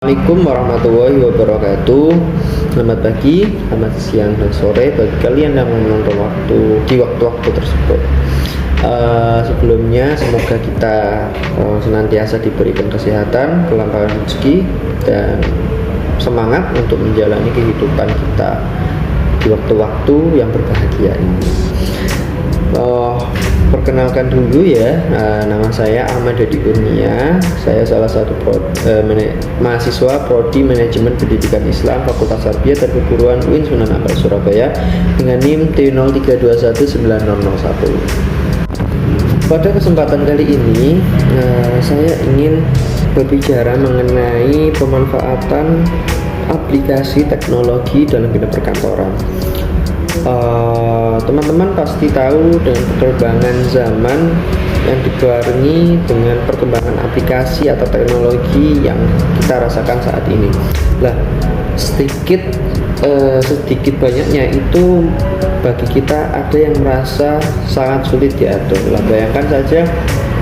Assalamualaikum warahmatullahi wabarakatuh. Selamat pagi, selamat siang, dan sore bagi kalian yang menonton di waktu-waktu tersebut. Sebelumnya semoga kita senantiasa diberikan kesehatan, kelamparan rezeki, dan semangat untuk menjalani kehidupan kita di waktu-waktu yang berbahagia ini. Perkenalkan dulu ya, nama saya Ahmad Dodi Kurnia. Saya salah satu mahasiswa Prodi Manajemen Pendidikan Islam Fakultas Tarbiyah dan Keguruan UIN Sunan Ampel Surabaya dengan NIM T0321901. Pada kesempatan kali ini, saya ingin berbicara mengenai pemanfaatan aplikasi teknologi dalam bidang perkantoran. Teman-teman pasti tahu dengan perkembangan zaman yang dibarengi dengan perkembangan aplikasi atau teknologi yang kita rasakan saat ini. Lah, sedikit banyaknya itu bagi kita ada yang merasa sangat sulit diatur. Lah, bayangkan saja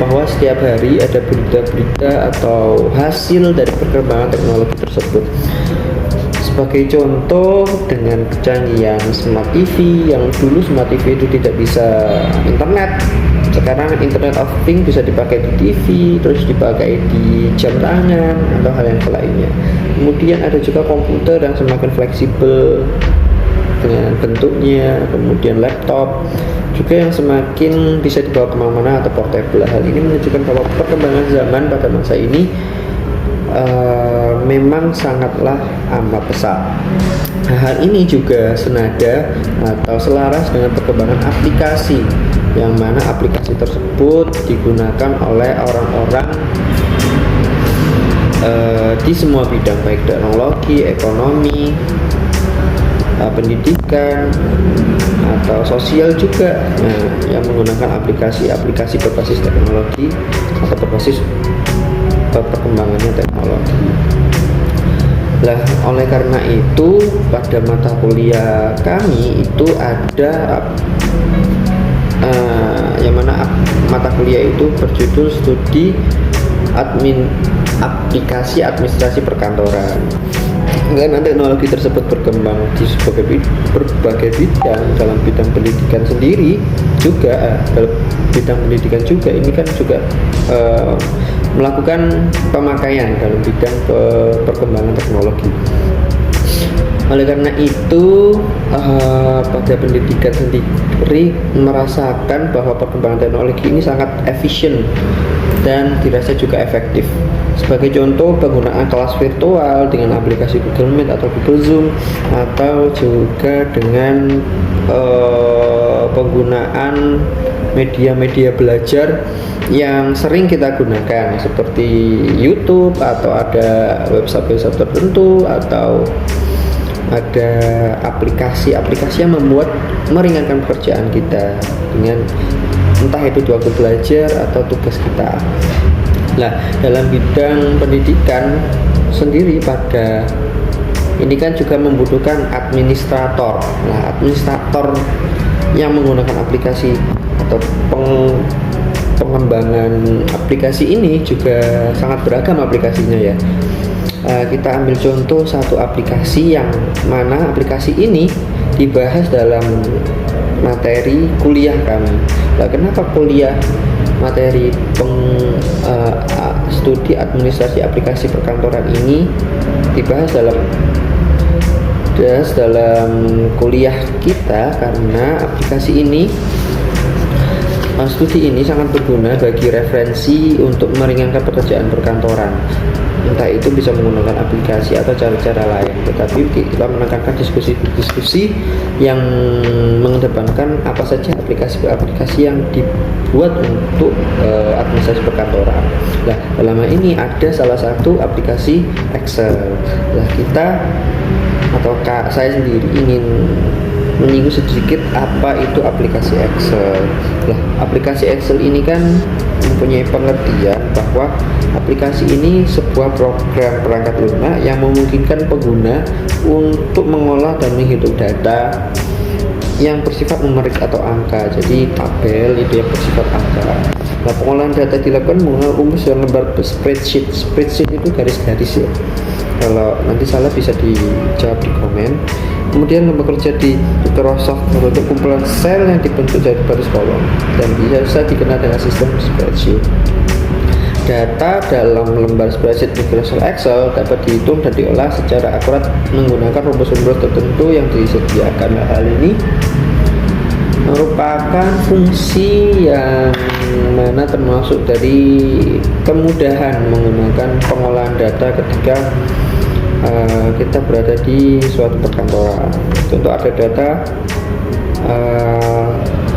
bahwa setiap hari ada berita-berita atau hasil dari perkembangan teknologi tersebut. Sebagai contoh, dengan kecanggihan Smart TV, yang dulu Smart TV itu tidak bisa internet, sekarang Internet of Things bisa dipakai di TV, terus dipakai di jam tangan atau hal yang lainnya. Kemudian ada juga komputer yang semakin fleksibel dengan bentuknya, kemudian laptop juga yang semakin bisa dibawa kemana-mana atau portable. Hal ini menunjukkan bahwa perkembangan zaman pada masa ini memang sangatlah amat pesat. Hal ini juga senada atau selaras dengan perkembangan aplikasi, yang mana aplikasi tersebut digunakan oleh orang-orang di semua bidang, baik teknologi, ekonomi, pendidikan, atau sosial juga, yang menggunakan aplikasi-aplikasi berbasis teknologi atau berbasis perkembangannya teknologi. Lah, oleh karena itu pada mata kuliah kami itu ada yang mana mata kuliah itu berjudul Studi Aplikasi Administrasi Perkantoran. Karena teknologi tersebut berkembang di berbagai bidang, dalam bidang pendidikan sendiri juga, dalam bidang pendidikan juga ini kan juga melakukan pemakaian dalam bidang perkembangan teknologi. Oleh karena itu pada pendidikan sendiri merasakan bahwa perkembangan teknologi ini sangat efisien dan dirasa juga efektif. Sebagai contoh, penggunaan kelas virtual dengan aplikasi Google Meet atau Google Zoom, atau juga dengan penggunaan media-media belajar yang sering kita gunakan seperti YouTube, atau ada website-website tertentu, atau ada aplikasi-aplikasi yang meringankan pekerjaan kita dengan entah itu waktu belajar atau tugas kita. Nah, dalam bidang pendidikan sendiri pada ini kan juga membutuhkan administrator. Nah, administrator yang menggunakan aplikasi atau pengembangan aplikasi ini juga sangat beragam aplikasinya ya. Kita ambil contoh satu aplikasi yang mana aplikasi ini dibahas dalam materi kuliah kami. Nah, kenapa kuliah materi studi administrasi aplikasi perkantoran ini dibahas dalam kuliah kita? Karena aplikasi ini, studi ini sangat berguna bagi referensi untuk meringankan pekerjaan perkantoran. Entah itu bisa menggunakan aplikasi atau cara-cara lain, tetapi kita menekankan diskusi-diskusi yang mengedepankan apa saja aplikasi-aplikasi yang dibuat untuk administrasi perkantoran. Nah, dalam hal ini ada salah satu aplikasi Excel. Nah, saya sendiri ingin menyinggung sedikit apa itu aplikasi Excel. Nah, aplikasi Excel ini kan mempunyai pengertian bahwa aplikasi ini sebuah program perangkat lunak yang memungkinkan pengguna untuk mengolah dan menghitung data yang bersifat numerik atau angka. Jadi tabel itu yang bersifat angka. Nah, pengolahan data dilakukan menggunakan rumus dalam lembar spreadsheet. Spreadsheet itu garis-garis ya. Kalau nanti salah bisa dijawab di komen. Kemudian lembar kerja di Microsoft membentuk kumpulan sel yang dibentuk dari baris kolom dan bisa dikenal dengan sistem spreadsheet. Data dalam lembar spreadsheet Microsoft Excel dapat dihitung dan diolah secara akurat menggunakan rumus-rumus tertentu yang disediakan. Hal ini merupakan fungsi yang mana termasuk dari kemudahan menggunakan pengolahan data ketika kita berada di suatu perkantoran. Contoh ada data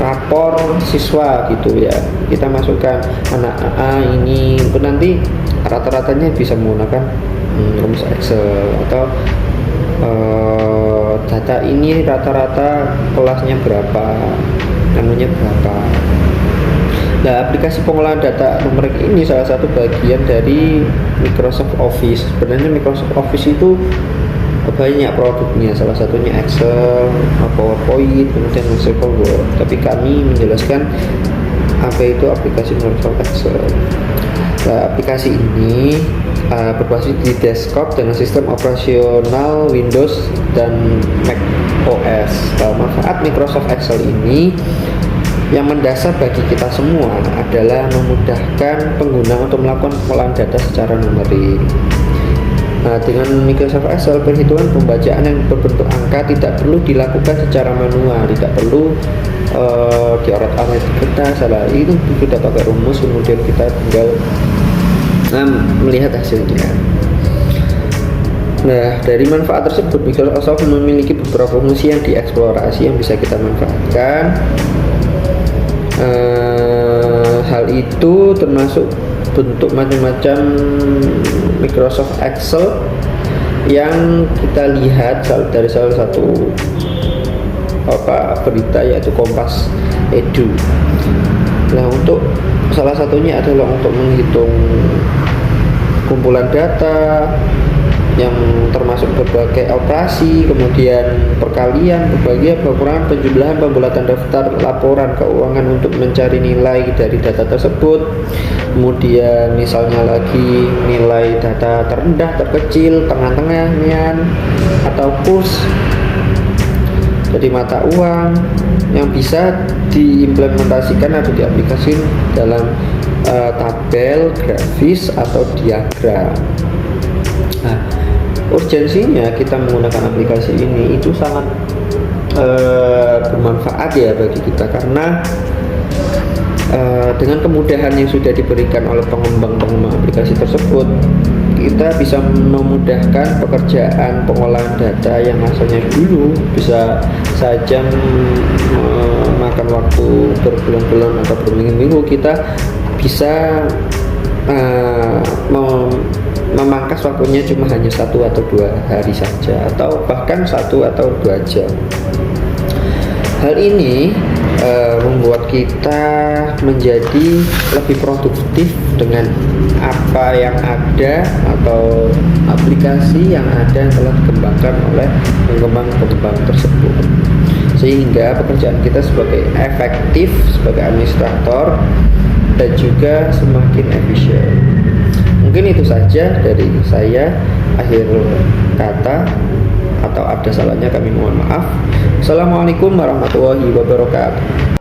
rapor siswa gitu ya, kita masukkan anak A ini, nanti rata-ratanya bisa menggunakan rumus Excel, atau data ini rata-rata kelasnya berapa, namanya berapa. Nah, aplikasi pengolahan data numerik ini salah satu bagian dari Microsoft Office. Sebenarnya Microsoft Office itu banyak produknya, salah satunya Excel, PowerPoint, kemudian Microsoft Word. Tapi kami menjelaskan apa itu aplikasi Microsoft Excel. Nah, aplikasi ini berbasis di desktop dengan sistem operasional Windows dan Mac OS. Nah, manfaat Microsoft Excel ini yang mendasar bagi kita semua adalah memudahkan pengguna untuk melakukan pengolahan data secara numerik. Nah, dengan Microsoft Excel, perhitungan pembacaan yang berbentuk angka tidak perlu dilakukan secara manual, tidak perlu dioret-oret di kertas, salah itu sudah pakai rumus, kemudian kita tinggal melihat hasilnya. Nah, dari manfaat tersebut, Microsoft memiliki beberapa fungsi yang dieksplorasi yang bisa kita manfaatkan. Hal itu termasuk bentuk macam-macam Microsoft Excel yang kita lihat dari salah satu berita, yaitu Kompas Edu. Nah, untuk salah satunya adalah untuk menghitung kumpulan data yang termasuk berbagai operasi, kemudian perkalian, berbagai pengurangan, penjumlahan, pembulatan daftar laporan keuangan untuk mencari nilai dari data tersebut. Kemudian misalnya lagi nilai data terendah, terkecil, tengah-tengahnya, atau kurs jadi mata uang yang bisa diimplementasikan atau diaplikasikan dalam tabel, grafis, atau diagram. Nah, urgensinya kita menggunakan aplikasi ini itu sangat bermanfaat ya bagi kita, karena dengan kemudahan yang sudah diberikan oleh pengembang aplikasi tersebut, kita bisa memudahkan pekerjaan pengolahan data yang asalnya dulu bisa saja memakan waktu berbulan-bulan atau berminggu-minggu. Kita bisa memangkas waktunya cuma hanya 1 atau 2 hari saja, atau bahkan 1 atau 2 jam. Hal ini membuat kita menjadi lebih produktif dengan apa yang ada atau aplikasi yang ada yang telah dikembangkan oleh pengembang tersebut, sehingga pekerjaan kita sebagai efektif sebagai administrator dan juga semakin efisien. Mungkin itu saja dari saya. Akhir kata atau ada salahnya kami mohon maaf. Assalamualaikum warahmatullahi wabarakatuh.